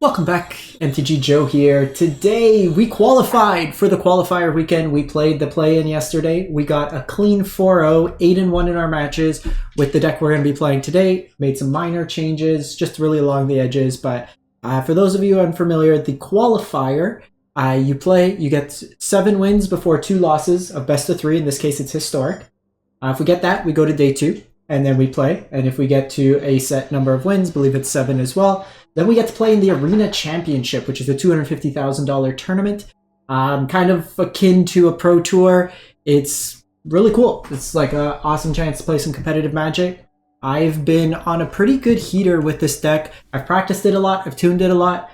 Welcome back, MTG Joe here. Today we qualified for the qualifier weekend. We played the play-in yesterday. We got a clean 4-0, 8-1 in our matches with the deck we're going to be playing today. Made some minor changes, just really along the edges. But for those of you unfamiliar, the qualifier, you get 7 wins before 2 losses of best of 3. In this case, it's historic. If we get that, we go to day 2, and then we play. And if we get to a set number of wins, believe it's 7 as well, then we get to play in the Arena Championship, which is a $250,000 tournament, kind of akin to a pro tour. It's really cool. It's like an awesome chance to play some competitive Magic. I've been on a pretty good heater with this deck. I've practiced it a lot. I've tuned it a lot.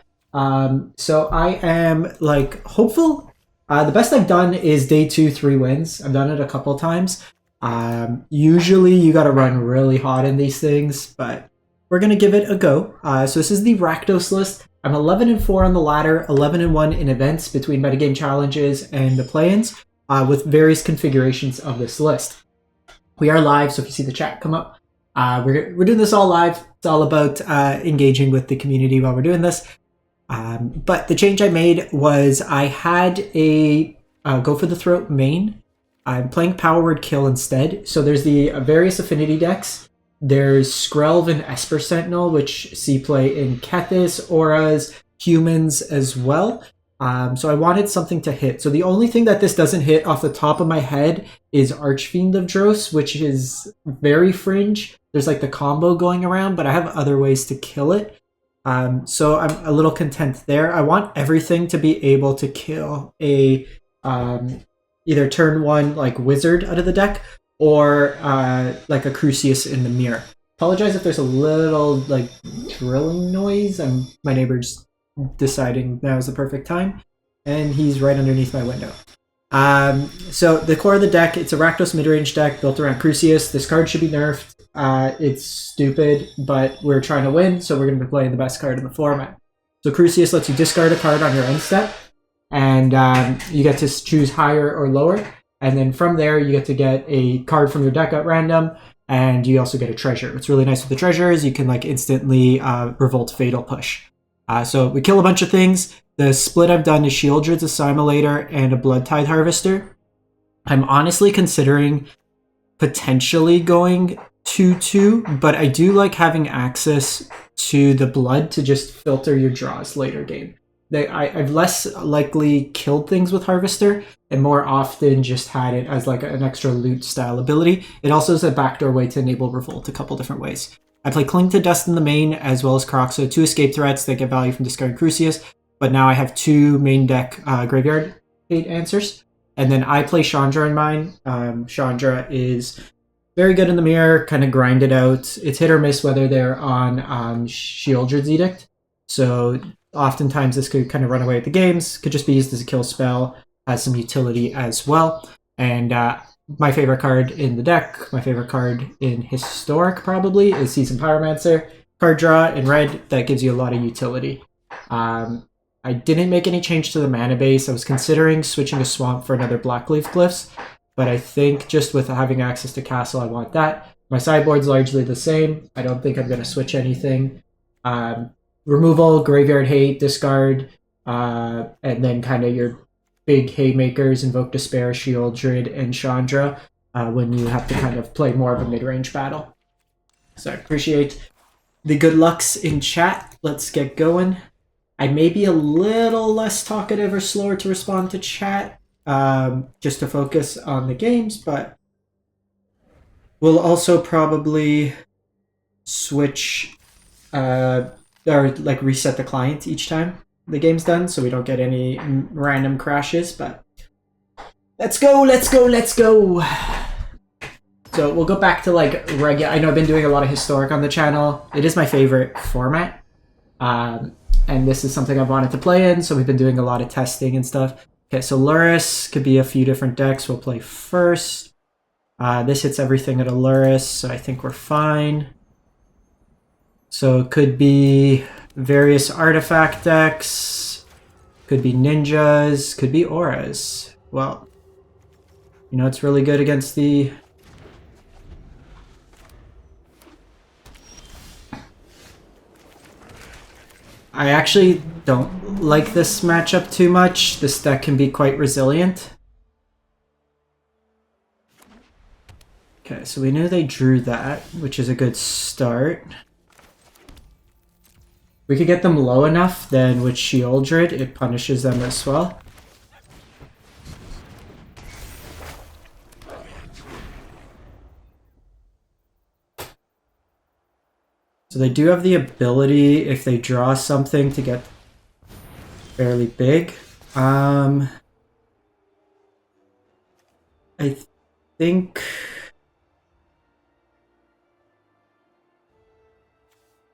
So I am like hopeful. The best I've done is day 2, 3 wins. I've done it a couple times. Usually you got to run really hot in these things, but we're going to give it a go. So this is the Rakdos list. I'm 11-4 on the ladder, 11-1 in events between metagame challenges and the play-ins with various configurations of this list. We are live, so if you see the chat come up, we're doing this all live. It's all about engaging with the community while we're doing this. But the change I made was I had a Go for the Throat main. I'm playing Power Word Kill instead. So there's the various affinity decks. There's Skrelv and Esper Sentinel, which see play in Kethis, Auras, Humans as well. So I wanted something to hit. So the only thing that this doesn't hit off the top of my head is Archfiend of Dros, which is very fringe. There's like the combo going around, but I have other ways to kill it. So I'm a little content there. I want everything to be able to kill a either turn 1 like wizard out of the deck, or like a Crucius in the mirror. Apologize if there's a little like drilling noise. My neighbor's deciding now is the perfect time, and he's right underneath my window. So the core of the deck, it's a Rakdos midrange deck built around Crucius. This card should be nerfed. It's stupid, but we're trying to win, so we're going to be playing the best card in the format. So Crucius lets you discard a card on your end step, and you get to choose higher or lower. And then from there, you get to get a card from your deck at random, and you also get a treasure. What's really nice with the treasure is you can like instantly Revolt Fatal Push. So we kill a bunch of things. The split I've done is Shieldred's Assimilator and a Blood Tide Harvester. I'm honestly considering potentially going 2-2, but I do like having access to the blood to just filter your draws later game. I've less likely killed things with Harvester and more often just had it as like an extra loot style ability. It also is a backdoor way to enable Revolt a couple different ways. I play Cling to Dust in the main as well as Croc, so 2 escape threats that get value from discarding Crucius, but now I have 2 main deck graveyard 8 answers. And then I play Chandra in mine. Chandra is very good in the mirror, kind of grind it out. It's hit or miss whether they're on Shieldred's Edict. So oftentimes this could kind of run away at the games, could just be used as a kill spell, has some utility as well. And my favorite card in the deck, my favorite card in Historic probably, is Seasoned Pyromancer. Card draw in red, that gives you a lot of utility. I didn't make any change to the mana base. I was considering switching to Swamp for another Blackleaf Glyphs, but I think just with having access to Castle, I want that. My sideboard's largely the same. I don't think I'm going to switch anything. Removal, Graveyard Hate, discard, and then kind of your big haymakers, Invoke Despair, Shieldred, and Chandra when you have to kind of play more of a mid-range battle. So I appreciate the good lucks in chat. Let's get going. I may be a little less talkative or slower to respond to chat just to focus on the games, but we'll also probably switch or like reset the client each time the game's done, so we don't get any random crashes. But let's go. So we'll go back to like regular. I know I've been doing a lot of Historic on the channel. It is my favorite format, and this is something I've wanted to play in, so we've been doing a lot of testing and stuff. Okay, so Lurrus could be a few different decks. We'll play first. This hits everything at a Lurrus, so I think we're fine. So it could be various artifact decks, could be ninjas, could be auras. Well, you know, it's really good against the I actually don't like this matchup too much. This deck can be quite resilient. Okay, so we knew they drew that, which is a good start. We could get them low enough, then with Sheoldred, it punishes them as well. So they do have the ability, if they draw something, to get fairly big. I think...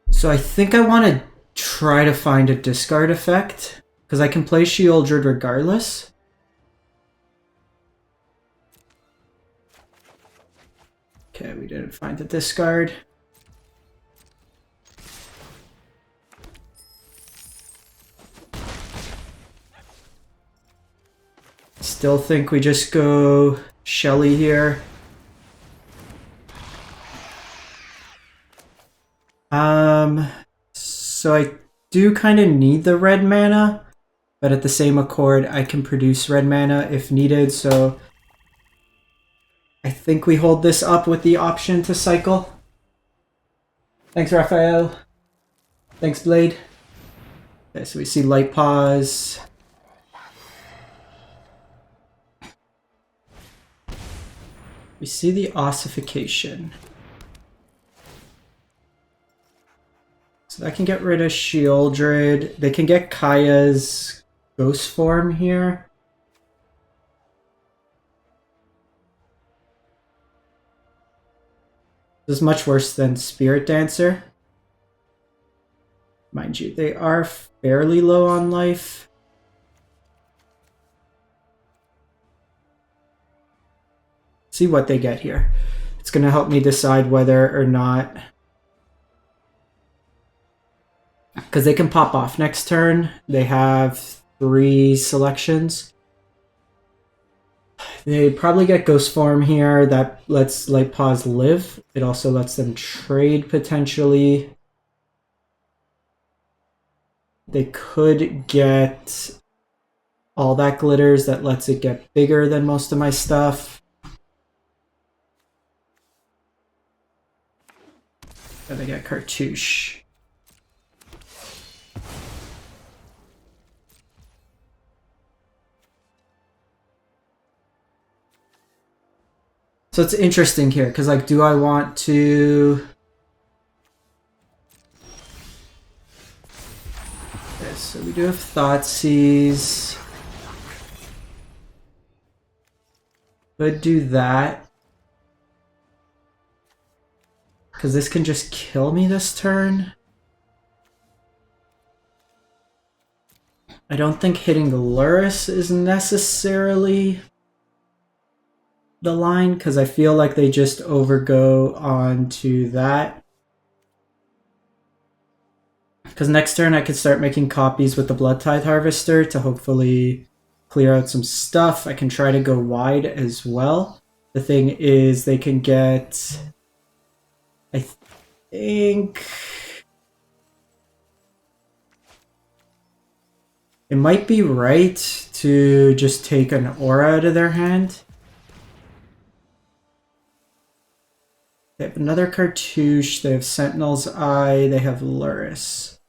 So I think I want to try to find a discard effect, because I can play Sheoldred regardless. Okay, we didn't find the discard. Still think we just go Shelly here. So I do kind of need the red mana, but at the same accord, I can produce red mana if needed, so I think we hold this up with the option to cycle. Thanks, Raphael. Thanks, Blade. Okay, so we see Light Pause. We see the ossification. So that can get rid of Sheoldred. They can get Kaya's ghost form here. This is much worse than Spirit Dancer. Mind you, they are fairly low on life. See what they get here. It's going to help me decide whether or not... Because they can pop off next turn. They have 3 selections. They probably get Ghost Form here. That lets Light Pause live. It also lets them trade potentially. They could get All That Glitters. That lets it get bigger than most of my stuff. And they get Cartouche. So it's interesting here, because, like, do I want to... Okay, so we do have Thoughtseize. Could do that. Because this can just kill me this turn. I don't think hitting the Lurrus is necessarily the line, because I feel like they just overgo onto that. Because next turn I could start making copies with the Blood Tithe Harvester to hopefully clear out some stuff. I can try to go wide as well. The thing is, they can get... I think... It might be right to just take an aura out of their hand. They have another Cartouche, they have Sentinel's Eye, they have Lurrus.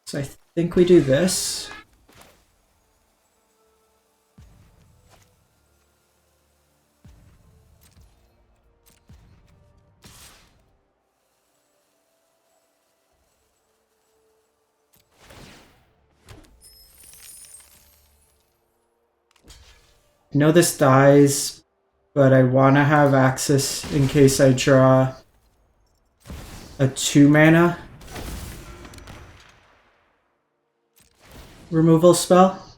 So I think we do this. I know this dies, but I want to have access in case I draw a 2 mana removal spell.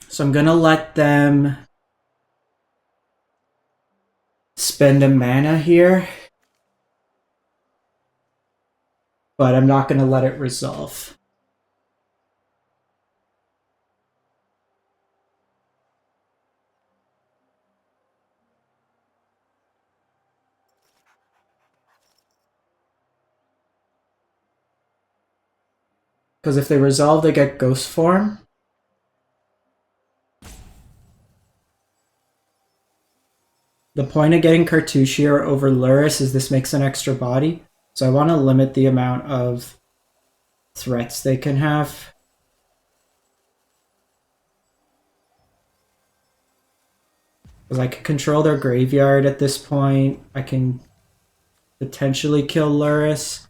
So I'm going to let them spend a mana here, but I'm not going to let it resolve. Because if they resolve, they get Ghost Form. The point of getting Cartouche here over Luris is this makes an extra body. So I want to limit the amount of threats they can have. Because I can control their graveyard at this point. I can potentially kill Luris.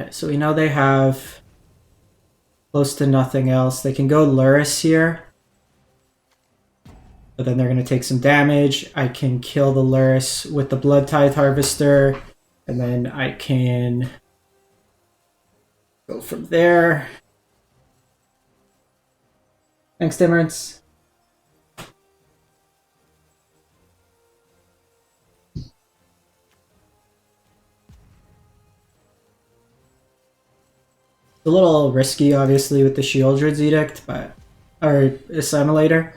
Okay, so we know they have close to nothing else. They can go Luris here. But then they're going to take some damage. I can kill the Luris with the Blood Tithe Harvester. And then I can go from there. Thanks, Dimmerance. A little risky, obviously, with the Shieldred's Edict, but or Assimilator.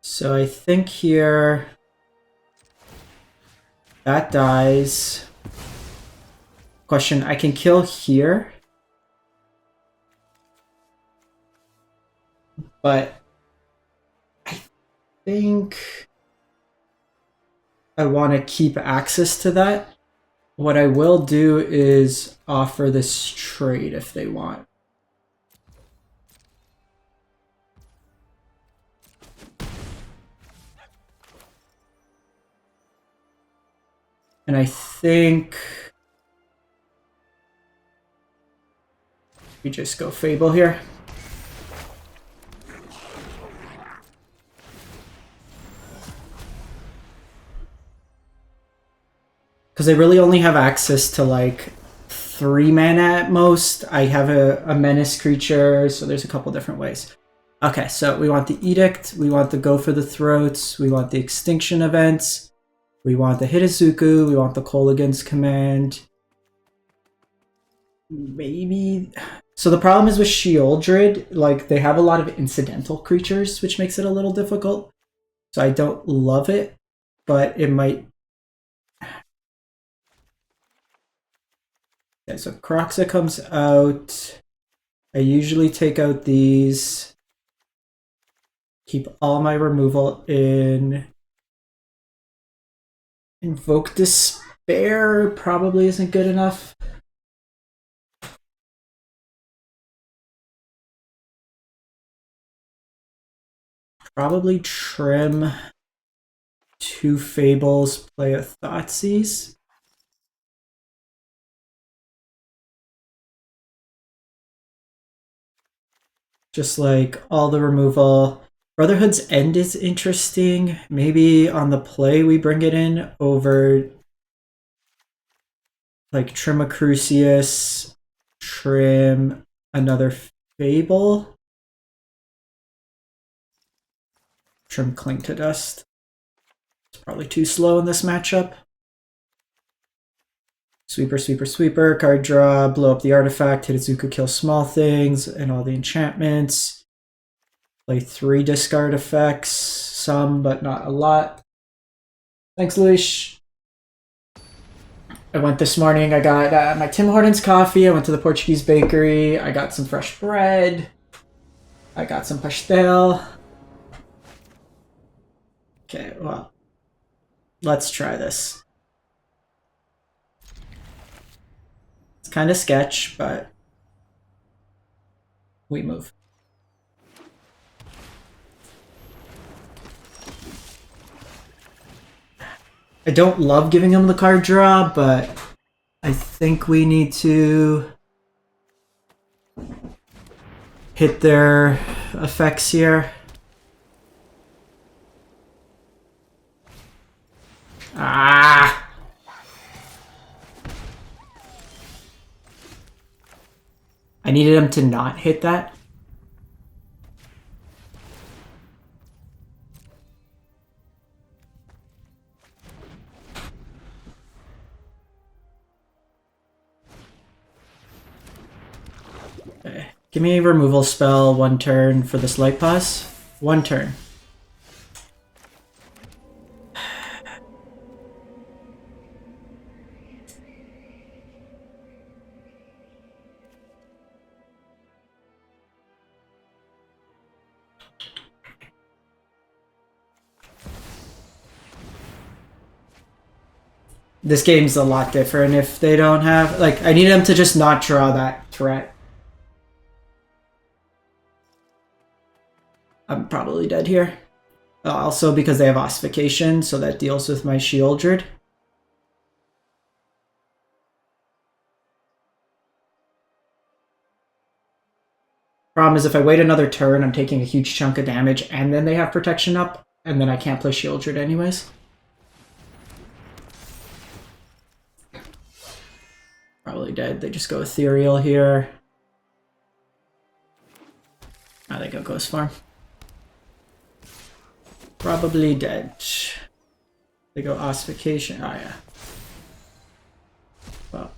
So I think here that dies. Question, I can kill here. But I think I want to keep access to that. What I will do is offer this trade if they want. And I think we just go Fable here. Because they really only have access to like 3 mana at most. I have a menace creature, so there's a couple different ways. Okay, so we want the Edict, we want the Go for the Throats, we want the Extinction events. We want the Hitazuku, we want the Kolaghan's Command. Maybe... So the problem is with Shieldred, like, they have a lot of incidental creatures, which makes it a little difficult. So I don't love it, but it might... Okay, so Kroxa comes out. I usually take out these. Keep all my removal in... Invoke Despair probably isn't good enough. Probably trim 2 Fables, play a Thoughtseize. Just like all the removal. Brotherhood's End is interesting. Maybe on the play we bring it in over like trim a Crucius, trim another Fable, trim Cling to Dust. It's probably too slow in this matchup. Sweeper, sweeper, sweeper, card draw, blow up the artifact, Hitazuku kill small things, and all the enchantments. Play 3 discard effects, some but not a lot. Thanks, Luis. I went this morning, I got my Tim Hortons coffee, I went to the Portuguese bakery, I got some fresh bread, I got some pastel. Okay, well, let's try this. It's kind of sketch, but we move. I don't love giving them the card draw, but I think we need to hit their effects here. Ah! I needed him to not hit that. Okay. Give me a removal spell 1 turn for this light pause. 1 turn. This game's a lot different if they don't have... Like, I need them to just not draw that threat. I'm probably dead here. Also because they have Ossification, so that deals with my Shieldred. Problem is if I wait another turn, I'm taking a huge chunk of damage, and then they have Protection up, and then I can't play Shieldred anyways. Probably dead. They just go Ethereal here. Oh, they go Ghost Farm. Probably dead. They go Ossification. Oh, yeah. Well.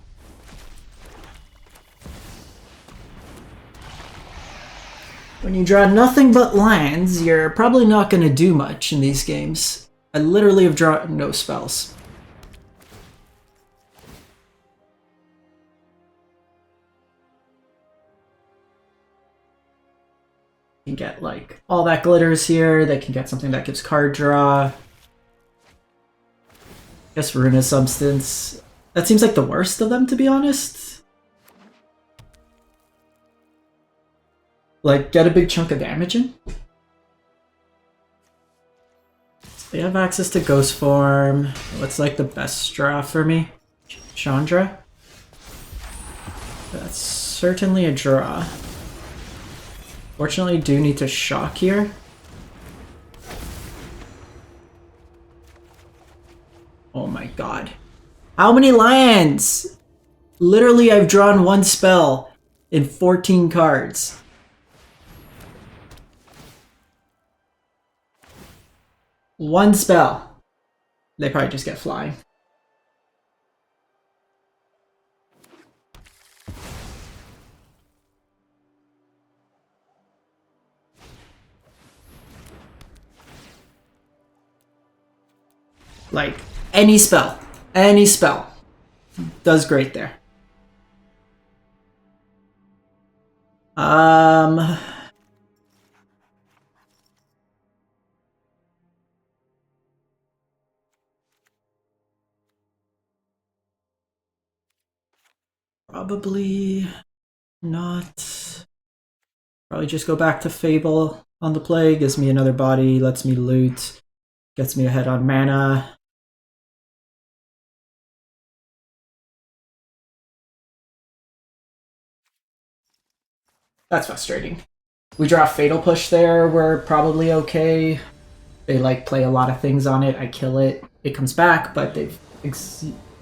When you draw nothing but lands, you're probably not going to do much in these games. I literally have drawn no spells. Can get like all that glitters here. They can get something that gives card draw. Guess Runa Substance. That seems like the worst of them, to be honest. Like, get a big chunk of damage in. So they have access to Ghost Form. What's like the best draw for me? Chandra? That's certainly a draw. Fortunately, do need to shock here. Oh my god. How many lands? Literally, I've drawn 1 spell in 14 cards. One spell. They probably just get flying. Like, any spell. Any spell. Does great there. Probably not. Probably just go back to Fable on the play. Gives me another body, lets me loot, gets me ahead on mana. That's frustrating. We draw Fatal Push there, we're probably okay. They like play a lot of things on it, I kill it, it comes back, but they've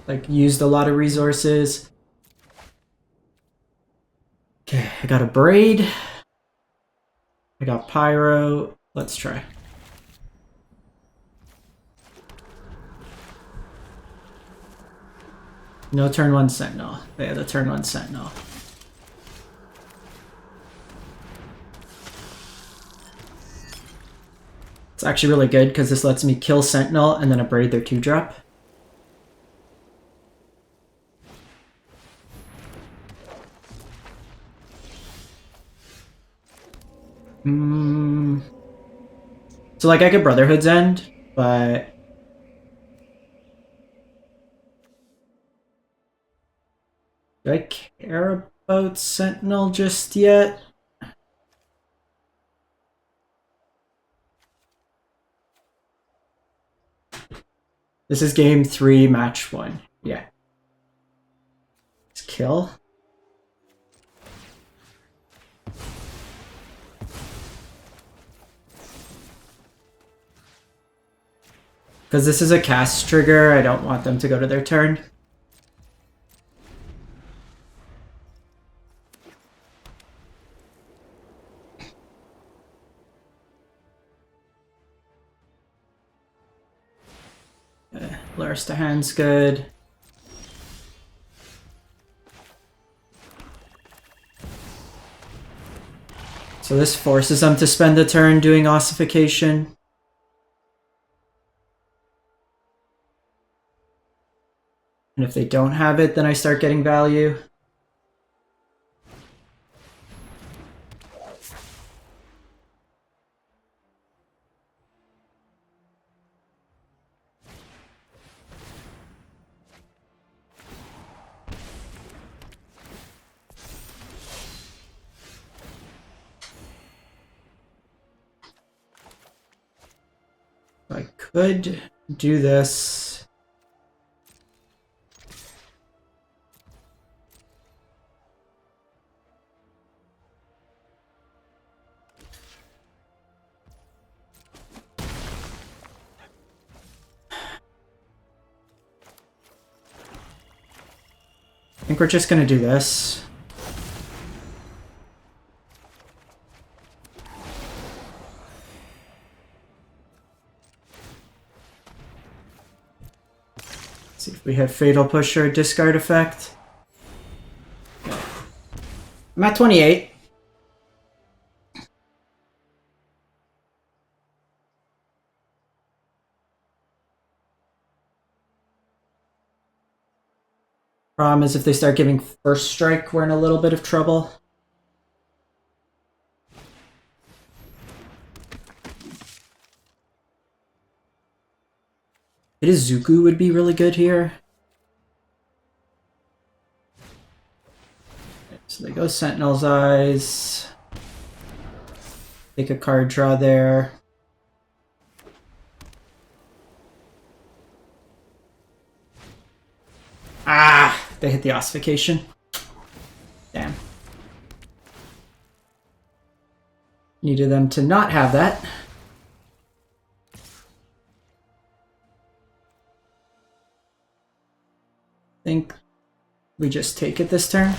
like used a lot of resources. Okay, I got a Braid. I got Pyro. Let's try. No turn 1 Sentinel. Yeah, the turn 1 Sentinel. It's actually really good because this lets me kill Sentinel and then a Braid their 2-drop. So like I get Brotherhood's End, but do I care about Sentinel just yet? This is game 3, match 1. Yeah. Let's kill. Because this is a cast trigger, I don't want them to go to their turn. Luris to hand's good. So this forces them to spend a turn doing ossification. And if they don't have it, then I start getting value. I could do this. I think we're just gonna do this. See if we have Fatal Push or Discard Effect. I'm at 28. Problem is if they start giving First Strike, we're in a little bit of trouble. Izuku would be really good here. So they go Sentinel's Eyes. Take a card draw there. Ah! They hit the ossification. Damn. Needed them to not have that. Think we just take it this turn.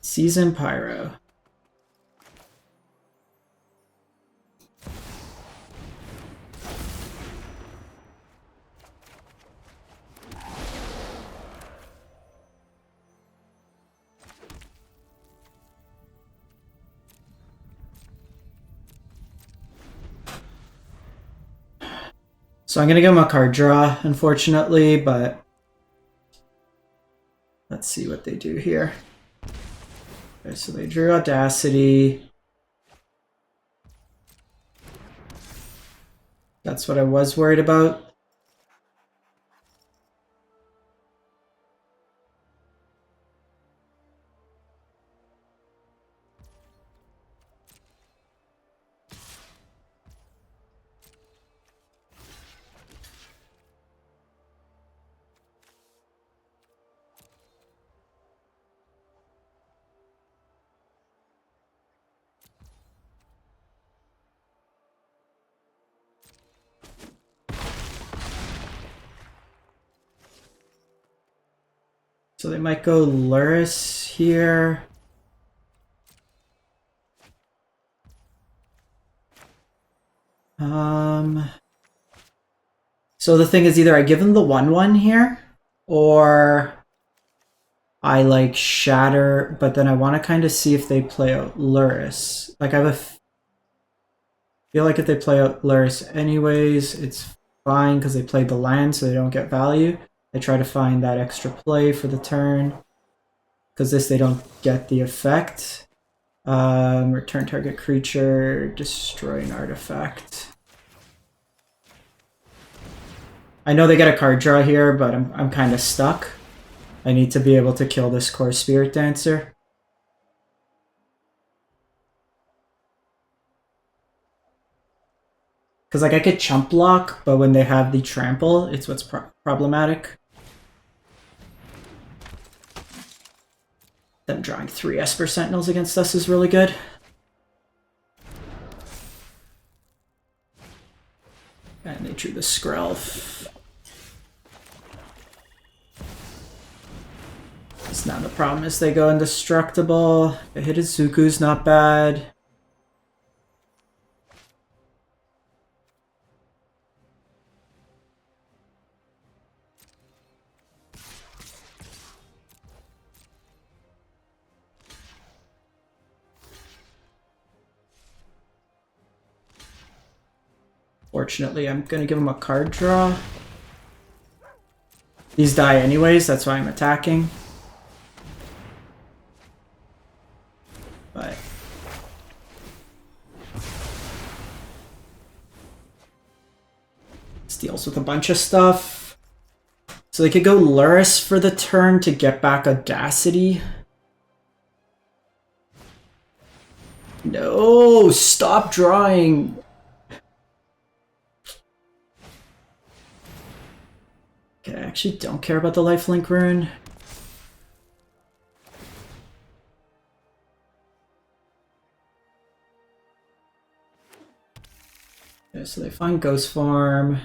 Season Pyro. So I'm going to give them a card draw, unfortunately, but let's see what they do here. Okay, so they drew Audacity. That's what I was worried about. So they might go Luris here. So the thing is either I give them the 1/1 here, or I like Shatter, but then I want to kind of see if they play out Luris. Like I have a feel like if they play out Luris anyways, it's fine because they played the land so they don't get value. I try to find that extra play for the turn. Because this, they don't get the effect. Return target creature, destroy an artifact. I know they get a card draw here, but I'm kind of stuck. I need to be able to kill this Core Spirit Dancer. Because like I could chump block, but when they have the trample, it's what's problematic. Them drawing 3 Esper Sentinels against us is really good. drew the Skrelv. It's not a problem as they go indestructible. The hit Izuku's not bad. Fortunately, I'm gonna give him a card draw. These die anyways, that's why I'm attacking. But this deals with a bunch of stuff. So they could go Luris for the turn to get back Audacity. No, stop drawing. Okay, I actually don't care about the lifelink rune. Okay, so they find Ghost Form.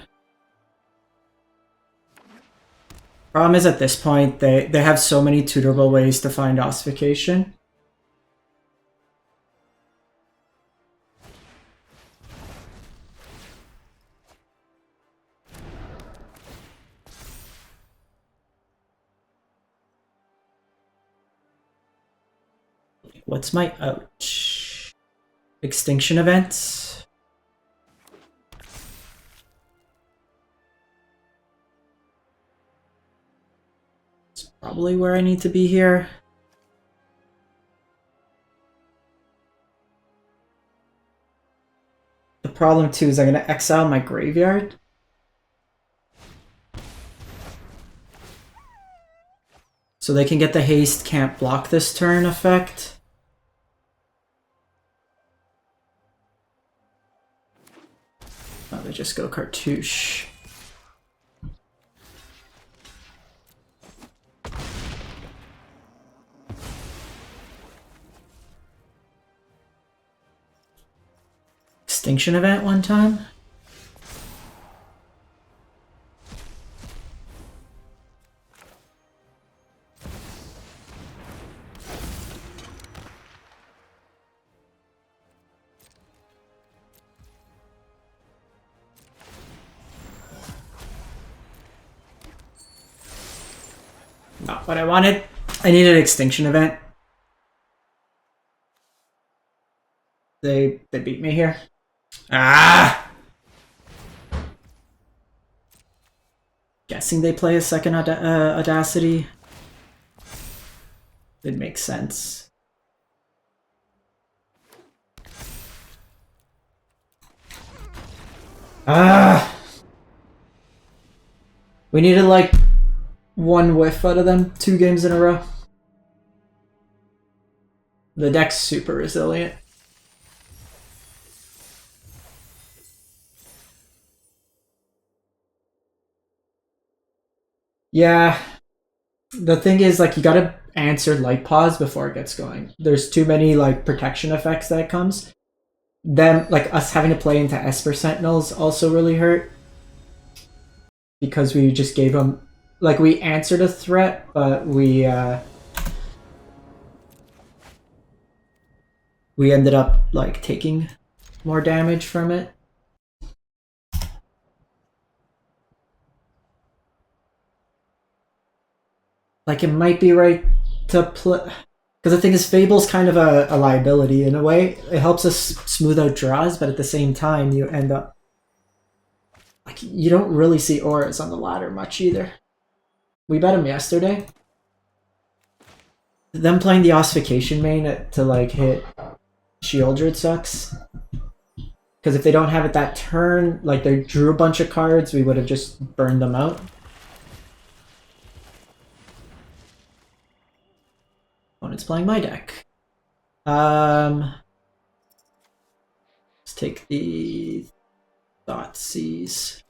Problem is at this point, they have so many tutorable ways to find ossification. What's my ouch? Extinction events? It's probably where I need to be here. The problem too is I'm gonna exile my graveyard. So they can get the haste, can't block this turn effect. Oh, they just go Cartouche. Extinction event one time? Not what I wanted. I needed an extinction event. They beat me here. Ah! Guessing they play a second Audacity. It makes sense. Ah! We needed like one whiff out of them 2 games in a row. The deck's super resilient. Yeah. The thing is, like, you gotta answer Light Pause before it gets going. There's too many, like, protection effects that comes. Them, like, us having to play into Esper Sentinels also really hurt. Because we just gave them... Like, we answered a threat, but we ended up, like, taking more damage from it. Like, it might be right to play... Because the thing is, Fable's kind of a liability in a way. It helps us smooth out draws, but at the same time, you end up... Like, you don't really see auras on the ladder much either. We bet him yesterday. Them playing the Ossification main to, like, hit Shieldred sucks. Because if they don't have it that turn, like, they drew a bunch of cards, we would have just burned them out. Opponent's playing my deck. Let's take the Thoughtseize.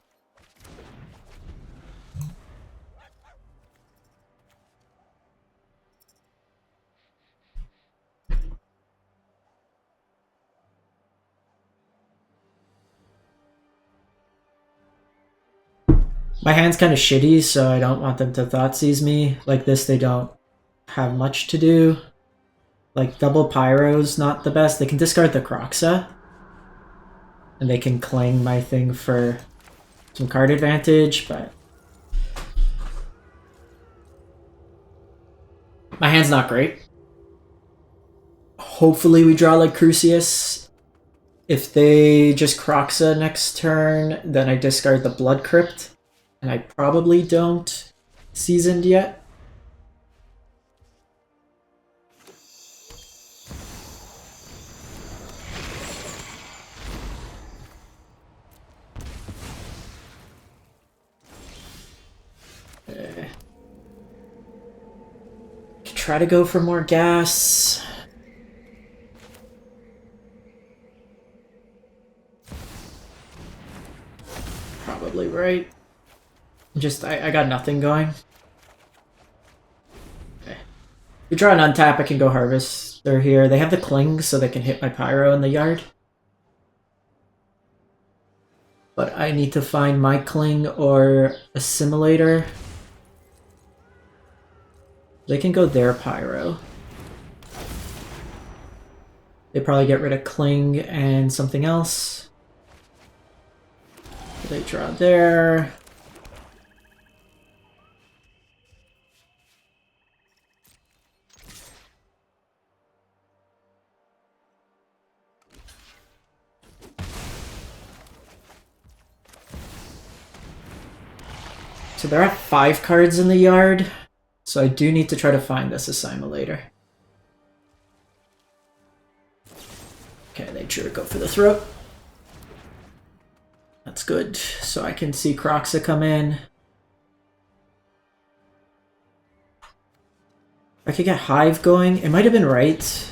My hand's kind of shitty, so I don't want them to Thoughtseize me. Like this, they don't have much to do. Like double Pyro's not the best. They can discard the Kroxa. And they can clang my thing for some card advantage, but my hand's not great. Hopefully we draw like Crucius. If they just Kroxa next turn, then I discard the Blood Crypt. And I probably don't Seasoned yet. Try to go for more gas. Probably right. Just, I got nothing going. Okay. If we draw an untap, I can go harvest. They're here. They have the cling, so they can hit my pyro in the yard. But I need to find my cling or assimilator. They can go their pyro. They probably get rid of cling and something else. They draw there. So there are 5 cards in the yard. So I do need to try to find this assimilator. Okay, they sure go for the throat. That's good. So I can see Kroxa come in. I could get Hive going. It might have been right.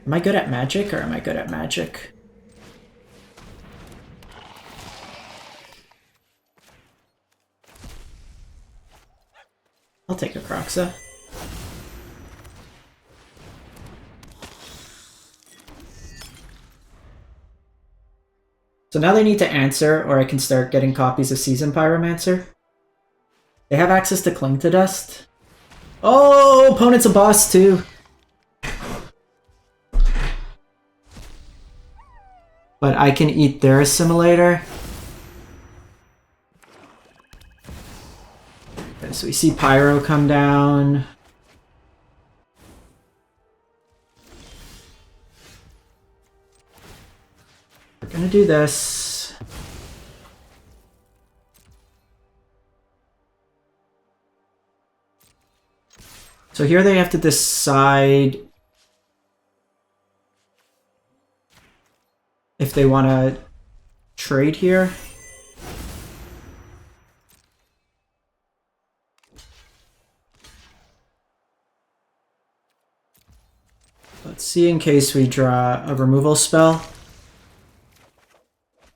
Am I good at Magic or am I good at Magic? I'll take a Kroxa. So now they need to answer, or I can start getting copies of Seasoned Pyromancer. They have access to Cling to Dust. Oh, opponent's a boss too. But I can eat their assimilator. Okay, so we see Pyro come down. We're gonna do this. So here they have to decide if they want to trade here. Let's see in case we draw a removal spell.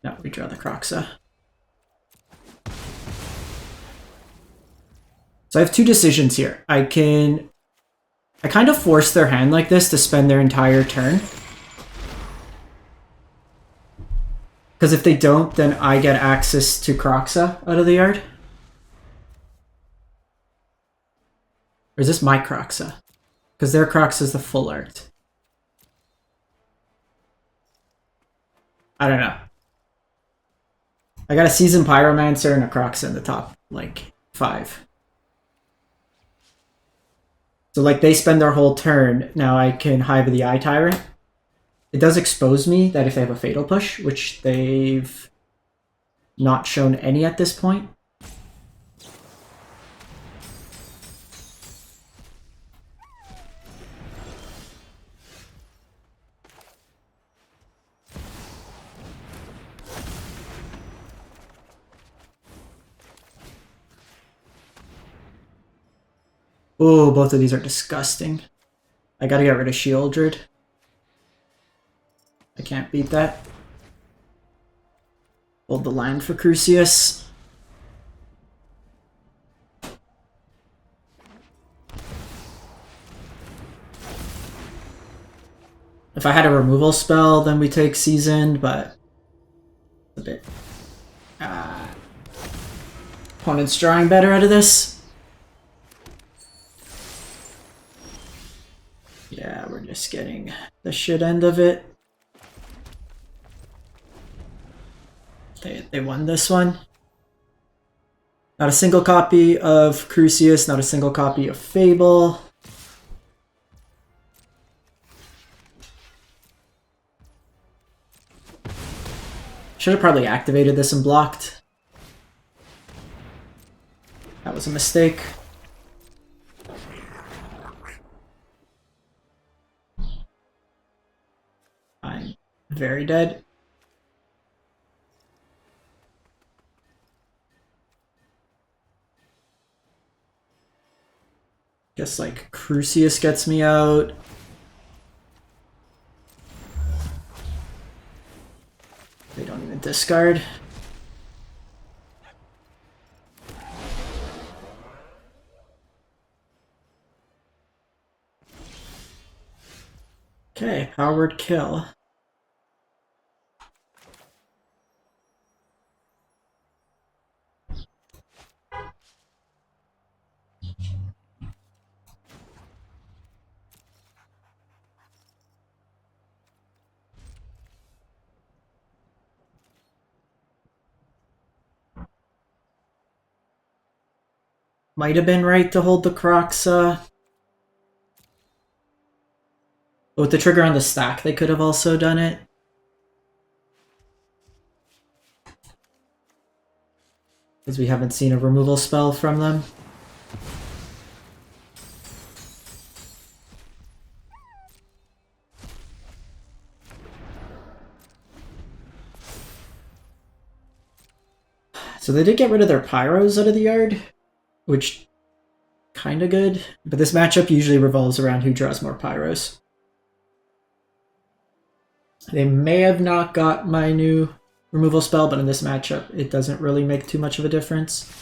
No, we draw the Kroxa. So I have 2 decisions here. I kind of force their hand like this to spend their entire turn. Because if they don't, then I get access to Kroxa out of the yard. Or is this my Kroxa? Because their Kroxa is the full art. I don't know. I got a Seasoned Pyromancer and a Kroxa in the top, like, 5. So, like, they spend their whole turn. Now I can Hive the Eye Tyrant. It does expose me that if they have a Fatal Push, which they've not shown any at this point. Oh, both of these are disgusting. I gotta get rid of Shieldred. I can't beat that. Hold the land for Crucius. If I had a removal spell, then we take Seasoned, but a bit... Opponent's drawing better out of this. Yeah, we're just getting the shit end of it. They won this one. Not a single copy of Crucius, not a single copy of Fable. Should have probably activated this and blocked. That was a mistake. I'm very dead. Guess like Crucius gets me out. They don't even discard. Okay, Howard kill. Might have been right to hold the Crocs. With the trigger on the stack, they could have also done it. Because we haven't seen a removal spell from them. So they did get rid of their Pyros out of the yard, which kind of good. But this matchup usually revolves around who draws more Pyros. They may have not got my new removal spell, but in this matchup, it doesn't really make too much of a difference.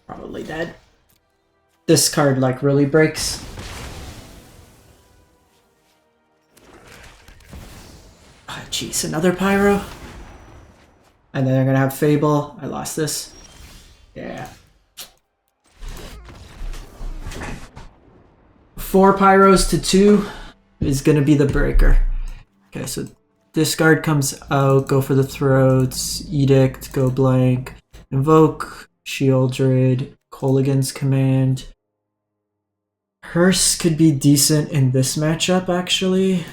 Probably dead. This card, like, really breaks. Ah, jeez, another Pyro. And then they're gonna have Fable. I lost this. Yeah. 4 Pyros to 2 is gonna be the breaker. Okay, so this card comes out, go for the throats, Edict, go blank, invoke, Shieldred, Colligan's Command. Hearse could be decent in this matchup, actually.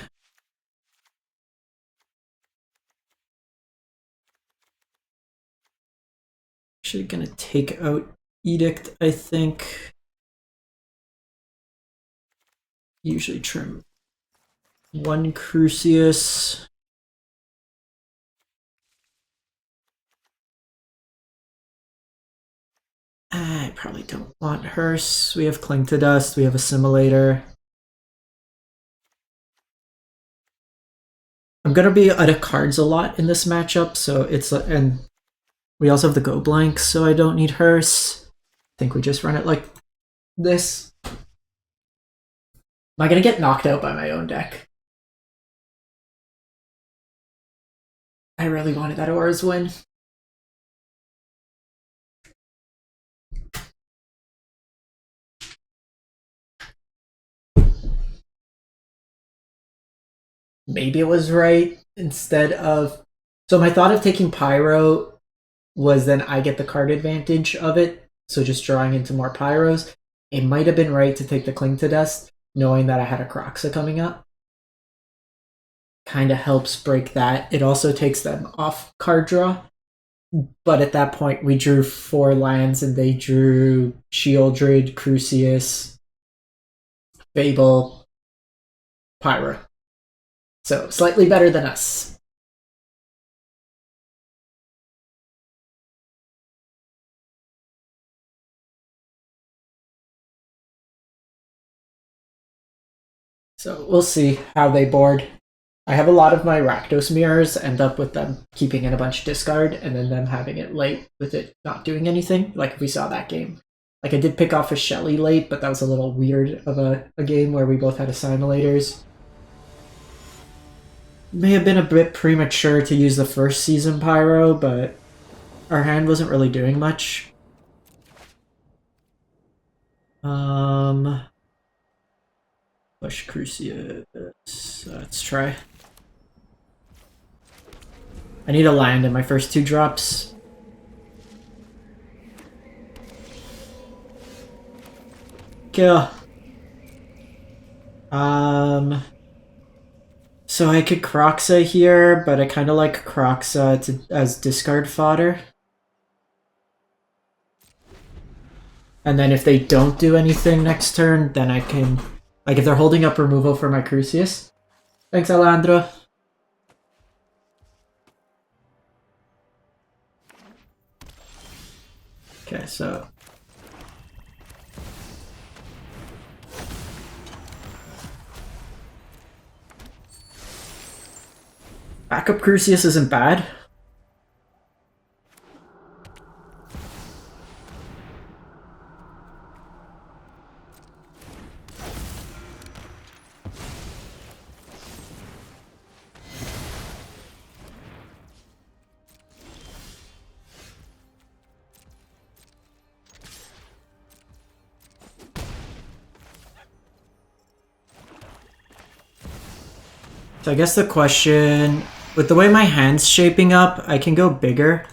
Actually gonna take out Edict, I think. Usually trim 1 Crucius. I probably don't want Hearse. We have Cling to Dust, we have Assimilator. I'm gonna be out of cards a lot in this matchup, so it's and we also have the go blanks, so I don't need Hearse. I think we just run it like this. Am I gonna get knocked out by my own deck? I really wanted that Aura's win. Maybe it was right instead of... So my thought of taking Pyro was then I get the card advantage of it, so just drawing into more Pyros. It might have been right to take the Cling to Dust, knowing that I had a Croxa coming up. Kind of helps break that. It also takes them off card draw. But at that point, we drew 4 lands and they drew Shieldred, Crucius, Fable, Pyro. So slightly better than us. So we'll see how they board. I have a lot of my Rakdos mirrors end up with them keeping in a bunch of discard and then them having it late with it not doing anything. Like we saw that game. Like I did pick off a Shelly late, but that was a little weird of a game where we both had assimilators. May have been a bit premature to use the first season Pyro, but our hand wasn't really doing much. Push Crucius. Let's try. I need a land in my first 2 drops. Kill. So I could Croxa here, but I kind of like Croxa as discard fodder. And then if they don't do anything next turn, then I can... Like if they're holding up removal for my Crucius. Thanks, Alandra. Okay, so... Backup Crucius isn't bad. So I guess the question, with the way my hand's shaping up, I can go bigger.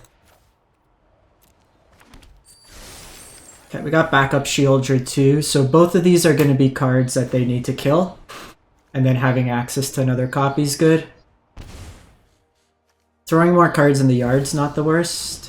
Okay, we got backup Shieldred too, so both of these are going to be cards that they need to kill. And then having access to another copy is good. Throwing more cards in the yard's not the worst.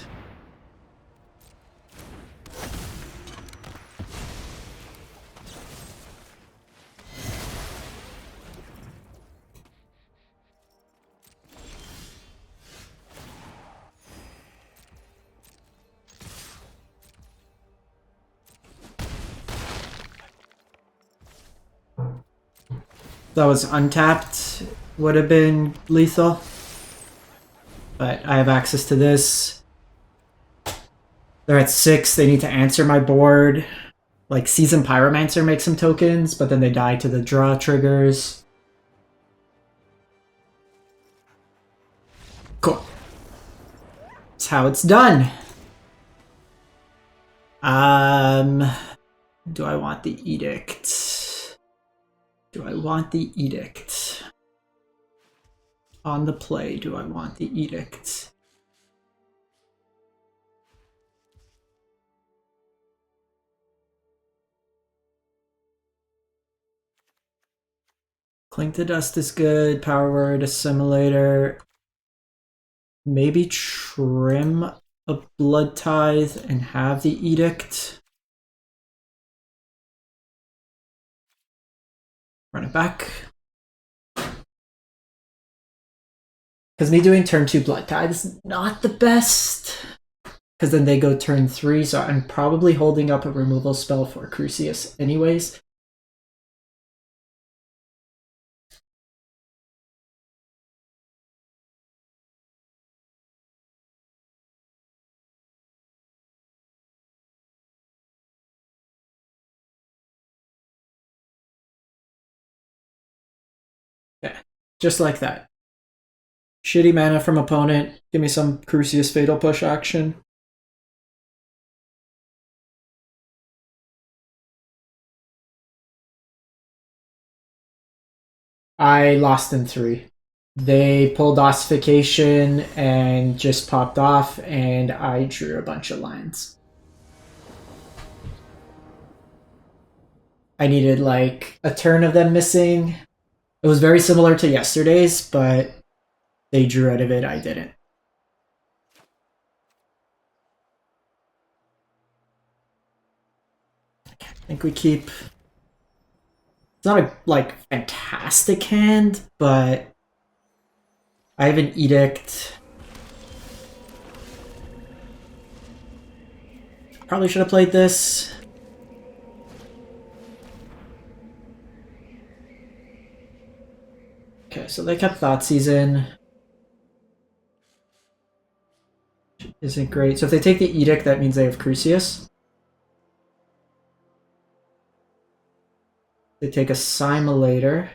That was untapped, would have been lethal. But I have access to this. They're at 6, they need to answer my board. Like, Seasoned Pyromancer makes some tokens, but then they die to the draw triggers. Cool. That's how it's done. Do I want the Edict? Do I want the Edict? On the play, do I want the Edict? Cling to Dust is good. Power Word, Assimilator. Maybe trim a Blood Tithe and have the Edict. Run it back. Because me doing turn 2 Blood Tithe is not the best. Because then they go turn 3, so I'm probably holding up a removal spell for Crucius anyways. Yeah, just like that. Shitty mana from opponent. Give me some Crucius Fatal Push action. I lost in 3. They pulled Ossification and just popped off, and I drew a bunch of lines. I needed like a turn of them missing. It was very similar to yesterday's, but they drew out of it, I didn't. I think we keep... It's not a, like, fantastic hand, but I have an Edict. Probably should have played this. Okay, so so they kept Thoughtseize in. Isn't great. So if they take the Edict, that means they have Crucius. They take a Simulator.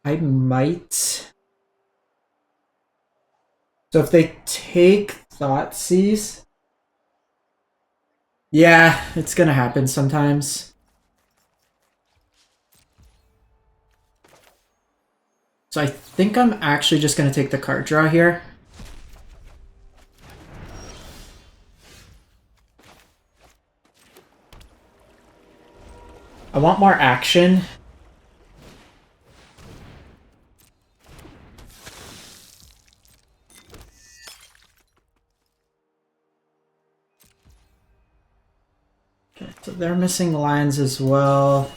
I might. So if they take Thoughtseize, yeah, it's gonna happen sometimes. So I think I'm actually just gonna take the card draw here. I want more action. Okay, so they're missing lands as well.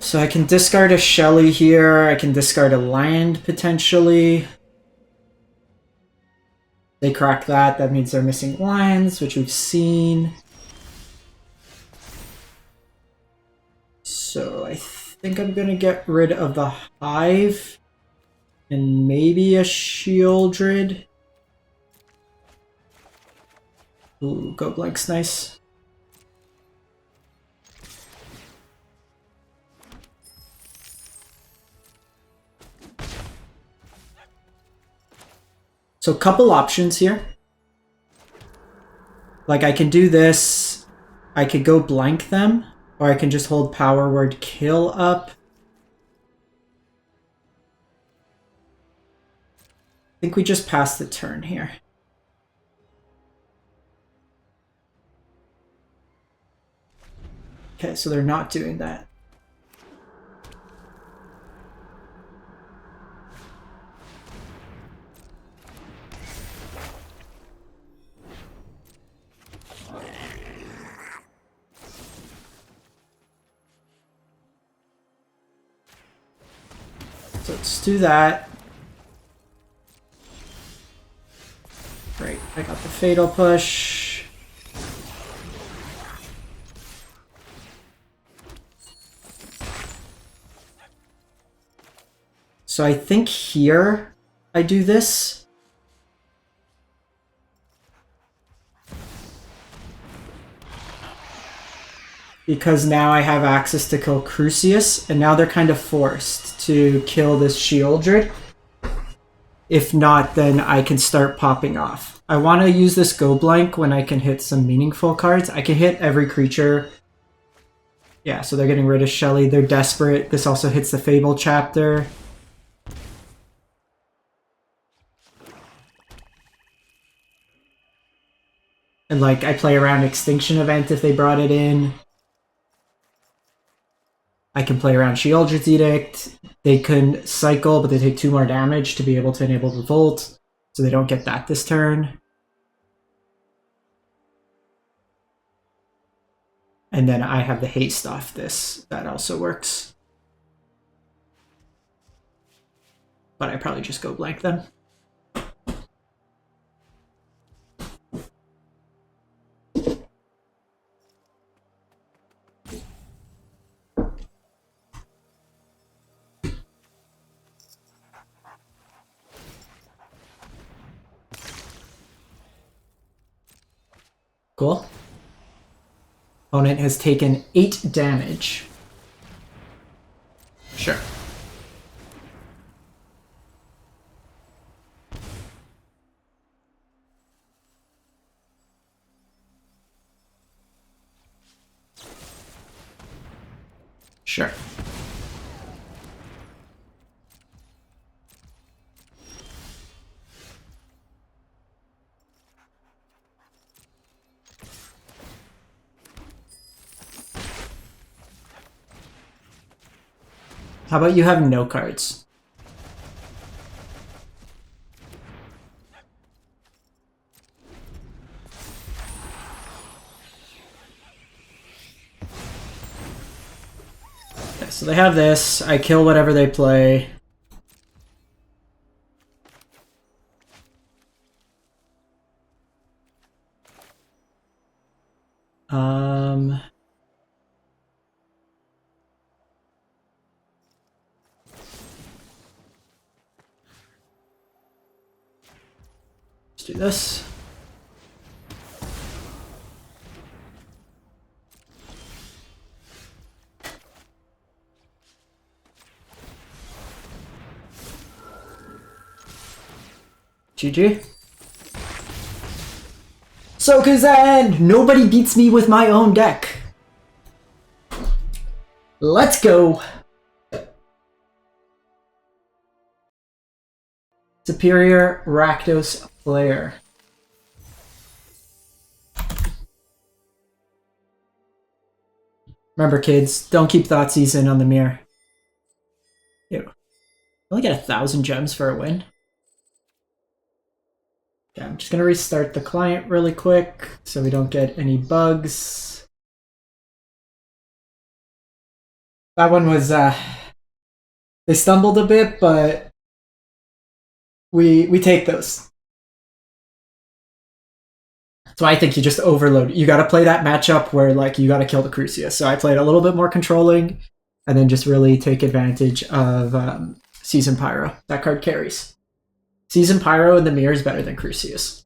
So I can discard a Shelly here, I can discard a land potentially. They crack that, that means they're missing lands, which we've seen. So I think I'm gonna get rid of the Hive and maybe a Shieldred. Ooh, Go Blank's nice. So a couple options here. Like I can do this, I could go blank them, or I can just hold Power Word Kill up. I think we just passed the turn here. Okay, so they're not doing that. So let's do that. Great, I got the Fatal Push. So I think here I do this. Because now I have access to kill Crucius, and now they're kind of forced to kill this Shieldred. If not, then I can start popping off. I want to use this Go Blank when I can hit some meaningful cards. I can hit every creature. Yeah, so they're getting rid of Shelly. They're desperate. This also hits the Fable chapter. And like, I play around Extinction Event if they brought it in. I can play around Shieldred's Edict. They can cycle, but they take 2 more damage to be able to enable Revolt, so they don't get that this turn. And then I have the haste off this. That also works. But I probably just go blank them. Cool. Opponent has taken 8 damage. Sure. Sure. How about you have no cards? so they have this. I kill whatever they play. Let's do this. GG. Sokuzan! Nobody beats me with my own deck. Let's go! Superior Rakdos player. Remember, kids, don't keep Thoughtseize in on the mirror. Ew. Only get 1,000 gems for a win. Okay, I'm just gonna restart the client really quick so we don't get any bugs. That one was, they stumbled a bit, but we take those. So I think you just overload. You gotta play that matchup where like you gotta kill the Crucius. So I played a little bit more controlling and then just really take advantage of Season Pyro. That card carries. Season Pyro in the mirror is better than Crucius.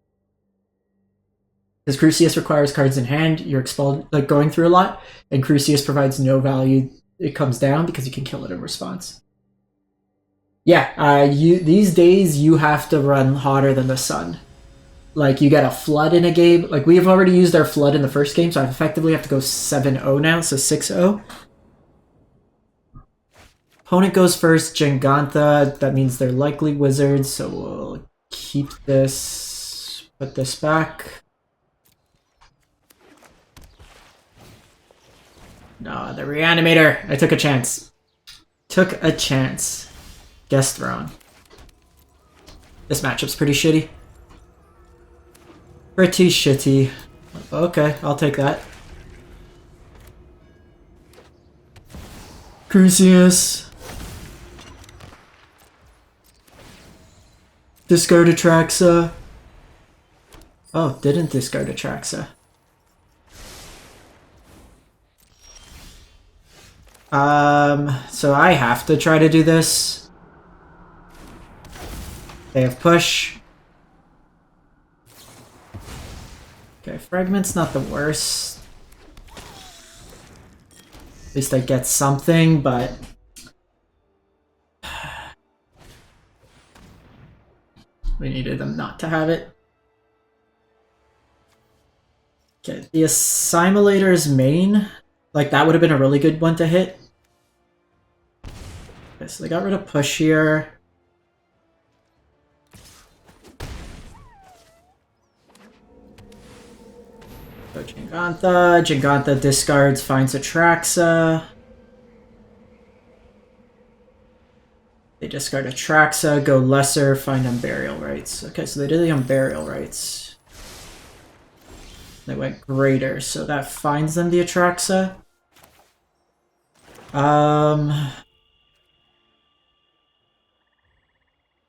Because Crucius requires cards in hand, you're like going through a lot, and Crucius provides no value. It comes down because you can kill it in response. Yeah, these days you have to run hotter than the sun. Like, you get a flood in a game. Like, we have already used our flood in the first game, so I effectively have to go 7-0 now, so 6-0. Opponent goes first, Giganta. That means they're likely wizards, so we'll keep this, put this back. No, the Reanimator. I took a chance. Took a chance. Guessed wrong. This matchup's pretty shitty. Pretty shitty. Okay, I'll take that. Crucius. Discard Atraxa. Oh, didn't discard Atraxa. So I have to try to do this. They have push. Okay, Fragment's not the worst. At least I get something, but... we needed them not to have it. Okay, the Assimilator's main. Like, that would have been a really good one to hit. Okay, so they got rid of push here. Go Giganta. Giganta discards, finds Atraxa. They discard Atraxa, go lesser, find Unburial Rites. Okay, so they did the Unburial Rites. They went greater, so that finds them the Atraxa.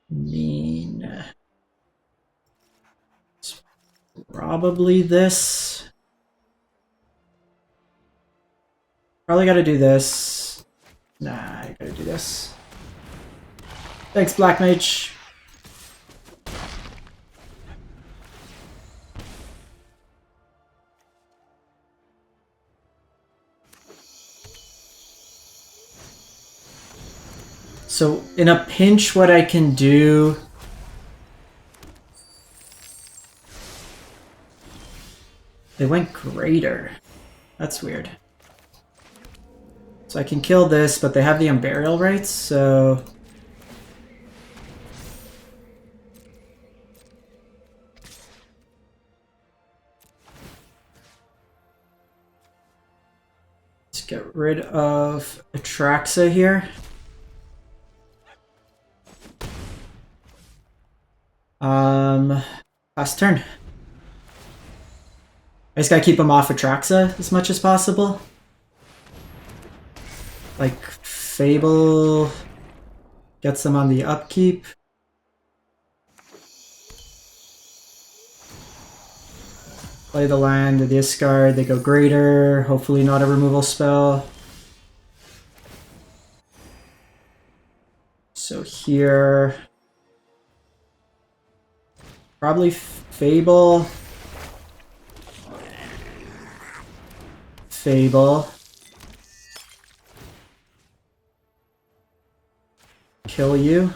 Mean. It's probably this. Probably gotta do this. Nah, I gotta do this. Thanks, Black Mage. So, in a pinch, what I can do... They went greater. That's weird. So I can kill this, but they have the Unburial Rites, so... let's get rid of Atraxa here. Last turn. I just gotta keep him off Atraxa as much as possible. Like, Fable gets them on the upkeep. Play the land, the discard, they go greater, hopefully not a removal spell. So here, probably Fable. Fable. Kill you.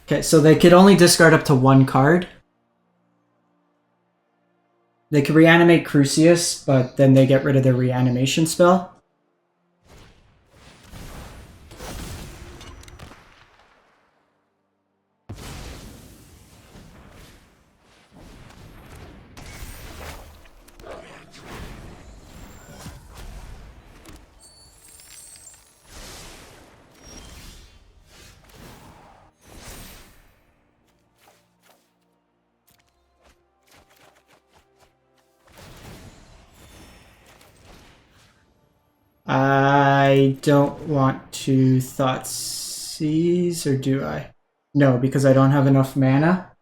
Okay, so they could only discard up to one card. They could reanimate Crucius, but then they get rid of their reanimation spell. I don't want to Thoughtseize, or do I? No, because I don't have enough mana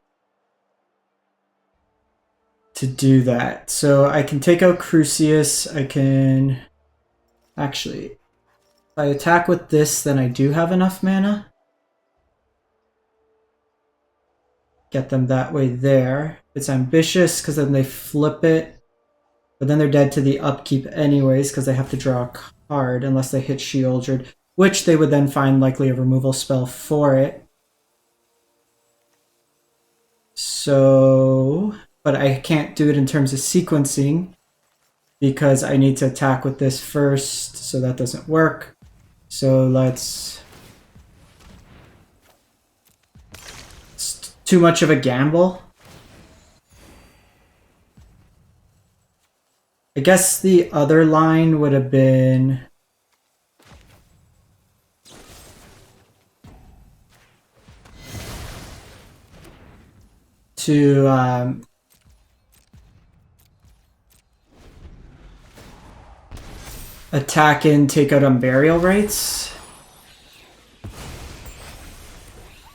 to do that. So I can take out Crucius, I can... Actually, if I attack with this, then I do have enough mana. Get them that way there. It's ambitious, because then they flip it. But then they're dead to the upkeep anyways, because they have to draw a card unless they hit Sheoldred, which they would then find likely a removal spell for it. So, but I can't do it in terms of sequencing because I need to attack with this first, so that doesn't work. So let's... It's too much of a gamble. I guess the other line would have been... to attack and take out on burial rates.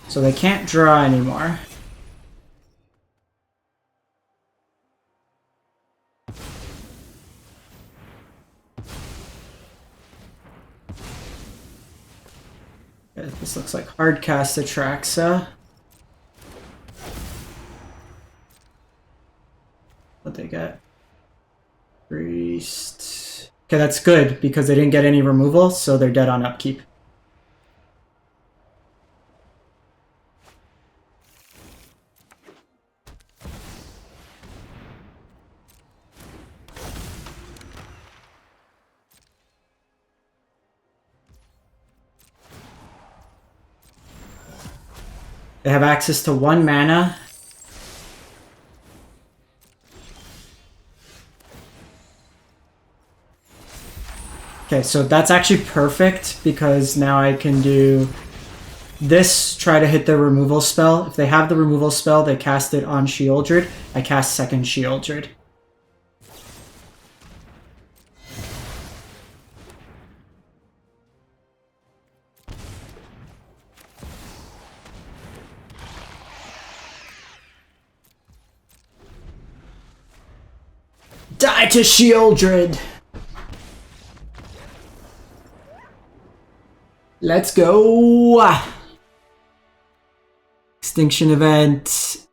So they can't draw anymore. This looks like Hardcast Atraxa. What they get? Priest. Okay, that's good because they didn't get any removal, so they're dead on upkeep. They have access to 1 mana. Okay, so that's actually perfect because now I can do this, try to hit their removal spell. If they have the removal spell, they cast it on Sheoldred. I cast second Sheoldred. Die to Sheoldred! Let's go! Extinction event.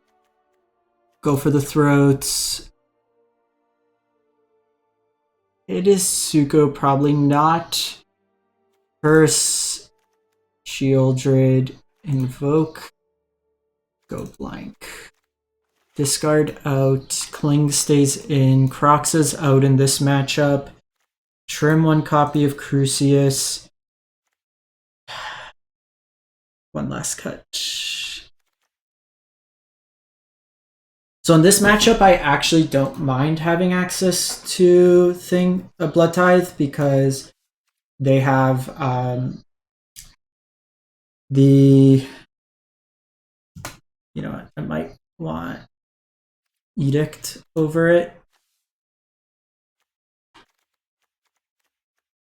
Go for the throats. It is Suko, probably not. Curse. Sheoldred. Invoke. Go blank. Discard out. Kling stays in. Croxa's out in this matchup. Trim 1 copy of Crucius. One last cut. So in this matchup, I actually don't mind having access to Blood Tithe because they have the... You know what? I might want Edict over it.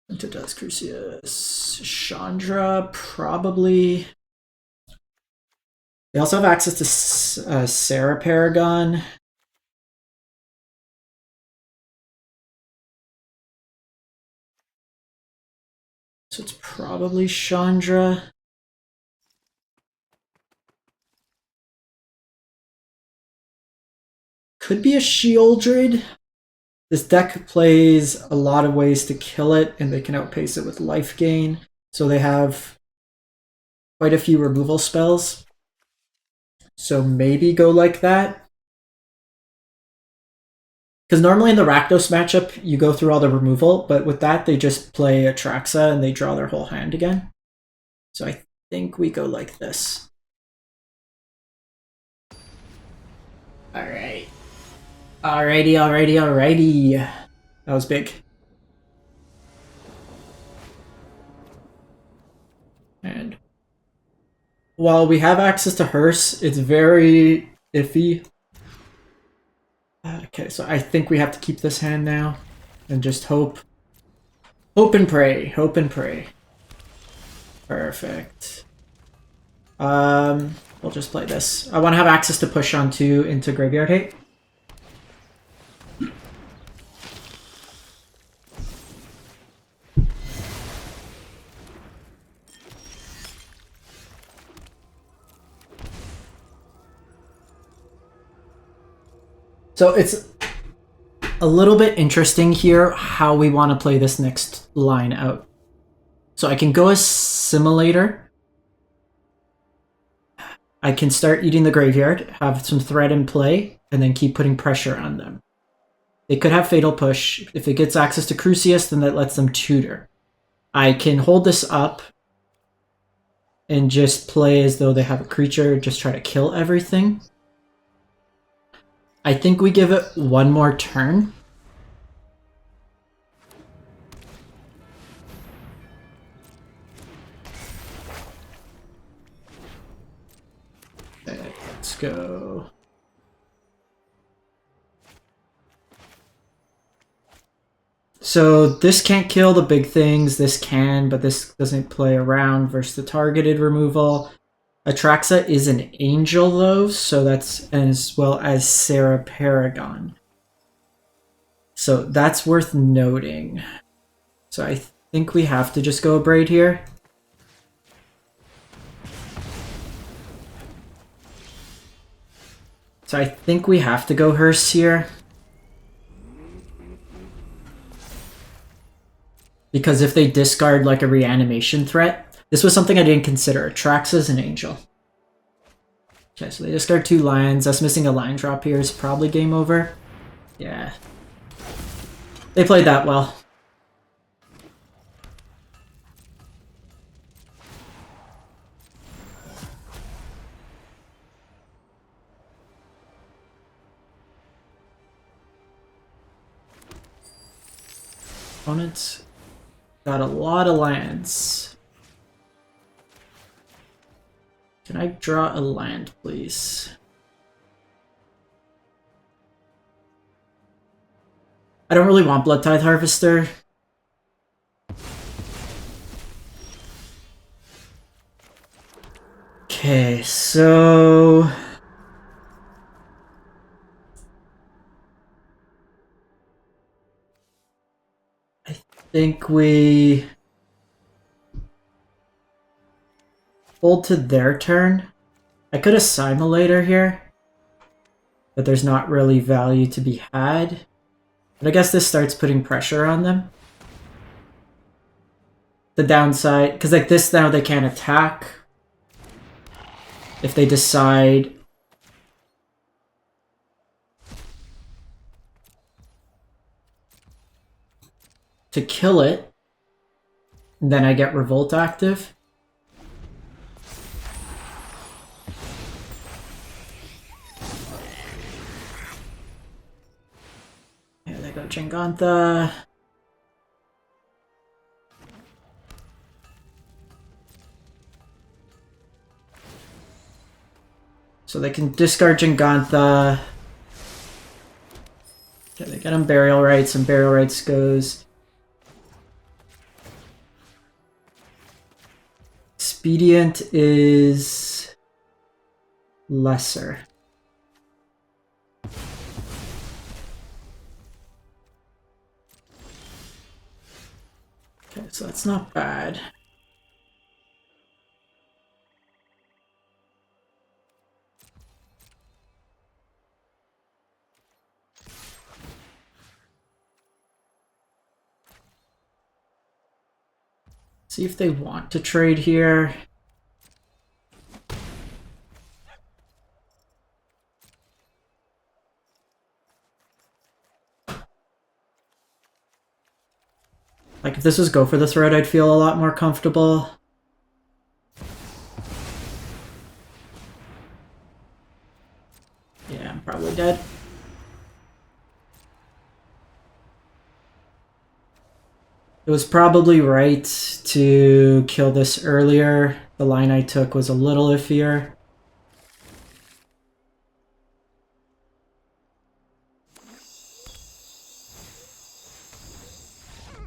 Into does Crucius. Chandra, probably. They also have access to Sarah Paragon. So it's probably Chandra. Could be a Shieldred. This deck plays a lot of ways to kill it, and they can outpace it with life gain. So they have quite a few removal spells. So maybe go like that. Because normally in the Rakdos matchup, you go through all the removal, but with that, they just play Atraxa and they draw their whole hand again. So I think we go like this. Alright. Alrighty. That was big. And while we have access to Hearse, it's very iffy. Okay, so I think we have to keep this hand now and just hope. Hope and pray. Perfect. We'll just play this. I want to have access to push on 2 into Graveyard Hate. So it's a little bit interesting here how we want to play this next line out. So I can go as Simulator. I can start eating the graveyard, have some threat in play, and then keep putting pressure on them. They could have Fatal Push. If it gets access to Crucius, then that lets them tutor. I can hold this up and just play as though they have a creature, just try to kill everything. I think we give it one more turn. Okay, let's go. So this can't kill the big things, this can, but this doesn't play around versus the targeted removal. Atraxa is an angel though, so that's as well as Sarah Paragon. So that's worth noting. So I think we have to just go Abrade here. So I think we have to go Hearse here. Because if they discard like a reanimation threat, this was something I didn't consider. Atraxa's an angel. Okay, so they discard 2 lions. Us missing a line drop here is probably game over. Yeah. They played that well. Opponents got a lot of lands. Can I draw a land, please? I don't really want Blood Tithe Harvester. Okay, so... I think we... hold to their turn. I could have Simulator here, but there's not really value to be had. But I guess this starts putting pressure on them. The downside, because like this now they can't attack. If they decide to kill it, then I get Revolt active. Yeah, they got Jingantha. So they can discard Jingantha. Okay, they get him Burial Rites, and Burial Rites goes expedient is lesser. Okay, so that's not bad. See if they want to trade here. Like if this was go for the thread, I'd feel a lot more comfortable. Yeah, I'm probably dead. It was probably right to kill this earlier. The line I took was a little iffier.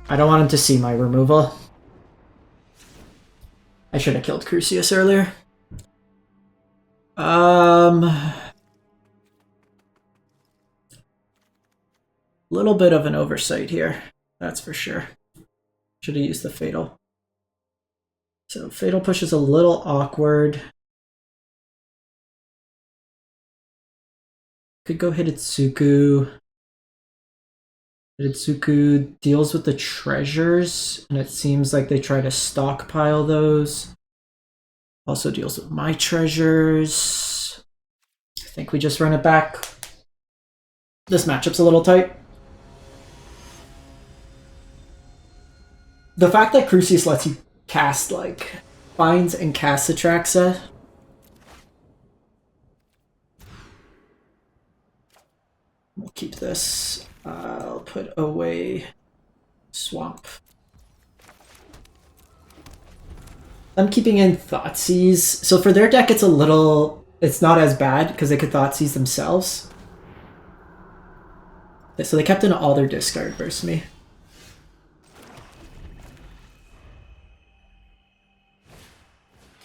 I don't want him to see my removal. I should have killed Crucius earlier. Little bit of an oversight here, that's for sure. Should have used the Fatal. So Fatal Push is a little awkward. Could go Hidetsuku. Hidetsuku deals with the treasures, and it seems like they try to stockpile those. Also deals with my treasures. I think we just run it back. This matchup's a little tight. The fact that Crucius lets you cast, like, finds and casts Atraxa. We'll keep this. I'll put away Swamp. I'm keeping in Thoughtseize. So for their deck, it's a little... It's not as bad, because they could Thoughtseize themselves. So they kept in all their discard versus me.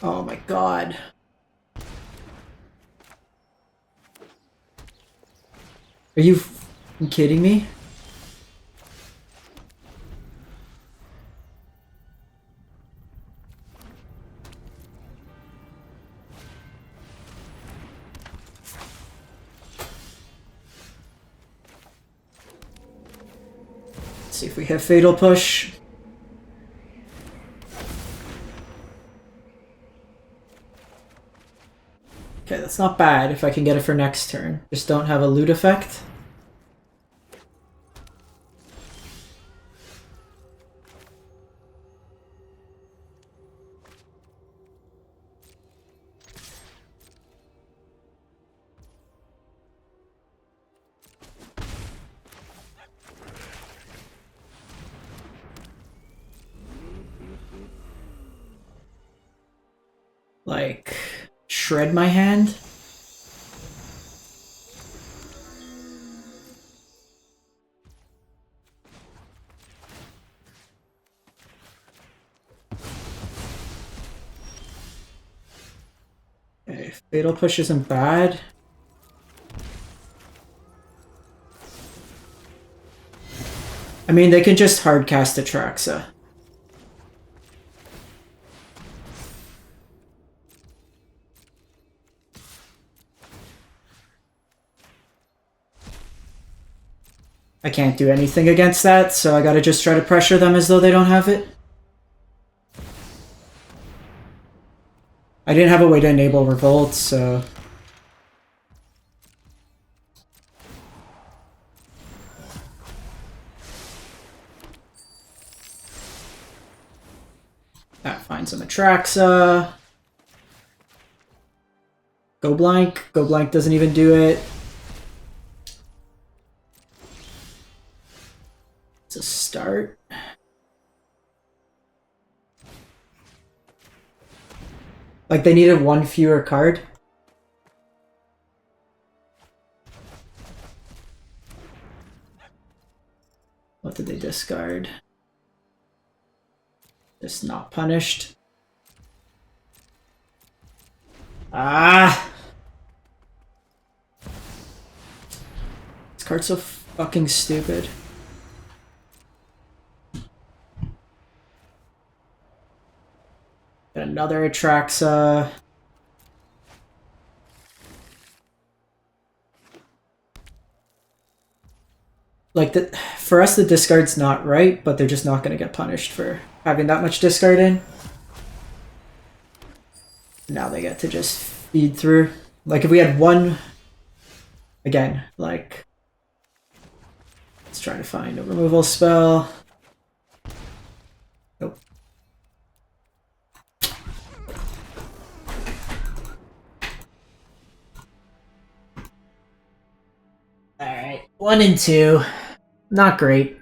Oh my god. Are you kidding me? Let's see if we have Fatal Push. Okay, that's not bad if I can get it for next turn. Just don't have a loot effect. Like, shred my hand? Okay, Fatal Push isn't bad. I mean, they can just hardcast Atraxa. I can't do anything against that, so I gotta just try to pressure them as though they don't have it. I didn't have a way to enable Revolt, so... That finds some Atraxa. Go blank. Go blank doesn't even do it. It's a start. Like, they needed one fewer card. What did they discard? Just not punished. Ah! This card's so fucking stupid. Another Atraxa. Like, for us, the discard's not right, but they're just not going to get punished for having that much discard in. Now they get to just feed through. Like, if we had one... Again, like... Let's try to find a removal spell. Nope. Alright, 1 and 2. Not great.